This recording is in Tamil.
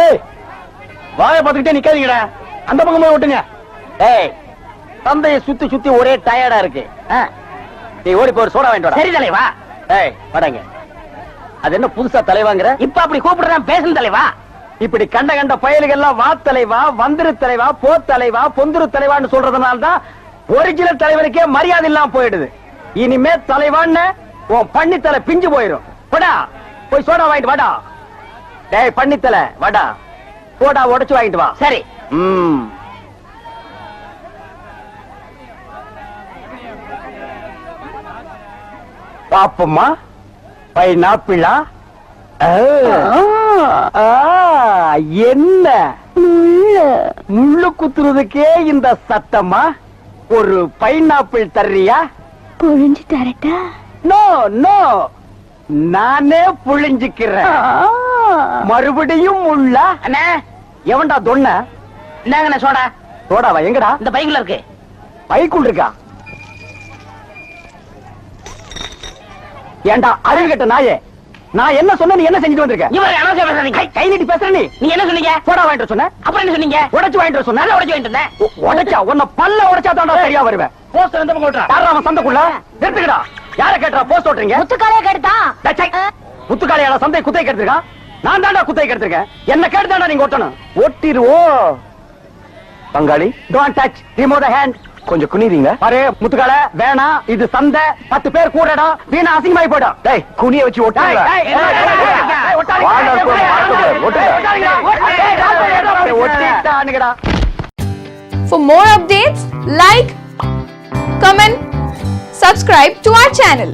ஏய் வாயை பார்த்துக்கிட்டே நிக்காதீங்கடா, அந்த பக்கம் போய் ஓட்டுங்க. ஏய் சந்தையை சுத்தி சுத்தி ஒரே டயர்டா இருக்கு. நீ ஓடி போய் ஒரு சோடா வாங்கிட்டு வா. சரி தலைவா. ஏய் வாடாங்க. அது என்ன புதுசா தலைவாங்கற? இப்ப அப்படி கூப்பிடுறேன் பேசணும் தலைவா. இப்படி கண்ட கண்ட பயலுகள் எல்லாம் வா தலைவா, வந்திரு தலைவா, போ தலைவா, பொந்துரு தலைவான்னு சொல்றதுனால தான் ஒரிஜினல் தலைவருக்கே மரியாதை இல்லாம போயிடுது. இனிமே தலைவான்னு உன் பண்ணித்தலை பிஞ்சு போயிடும். வாடா போய் சோடா வாங்கிட்டு வாடா. டேய் பண்ணித்தலை வாடா, சோடா உடைச்சு வாங்கிட்டு வா. சரி. பாப்பம்மா பைனாப்பிளா? என்ன முள்ளு குத்துறதுக்கே இந்த சத்தமா? ஒரு பைனாப்பிள் தர்றியா? புழிஞ்சு தரட்டா? நோ நோ, நானே புழிஞ்சுக்கிறேன். மறுபடியும் முள்ளா? அண்ணே எவன்டா தொன்ன? இந்தாங்கண்ணே சோடா. சோடாவா? எங்கடா? இந்த பைக்குள்ள இருக்கு. பைக்குள் இருக்கா? ஏண்டா அறிவு கட்ட நாயே, நான் என்ன சொன்ன நீ என்ன செஞ்சுட்டு வந்திருக்க? இவர் அனாவசியம் பேசுறீங்க. கை நீட்டி பேசுற நீ. நீங்க என்ன சொன்னீங்க? சோடா வாங்கிட்டு சொன்ன, அப்புறம் என்ன சொன்னீங்க? உடைச்சு வாங்கிட்டு சொன்ன. நல்லா உடைச்சு வாங்கிட்டு இருந்தேன். உடைச்சா உன்ன பல்ல உடைச்சா தான்டா சரியா வருவேன். போஸ்டர் எந்த பக்கம் ஓட்டுறா? யாரா அவன் சந்தைக்குள்ள? நிறுத்துக்கடா. யார கேட்டா போஸ்ட் ஓட்டுறீங்க? முத்துக்காலையா கேட்டா? முத்துக்காலையால சந்தை குத்தை கெடுத்திருக்கா? நான் தாண்டா குத்தை கெடுத்திருக்கேன். என்ன கேட்டு தாண்டா நீங்க ஓட்டணும். ஓட்டிருவோம். பங்காளி don't touch, remove the hand. கொஞ்சம் குனிறீங்க பாரு. முத்துக்கால வேணாம், இது சந்தை, 10 பேர் கூடடா, வீணா அசிங்கமாயி போய்டும். டேய் குனிய வச்சு ஓட்டுங்க. For more updates, like, comment, subscribe to our channel.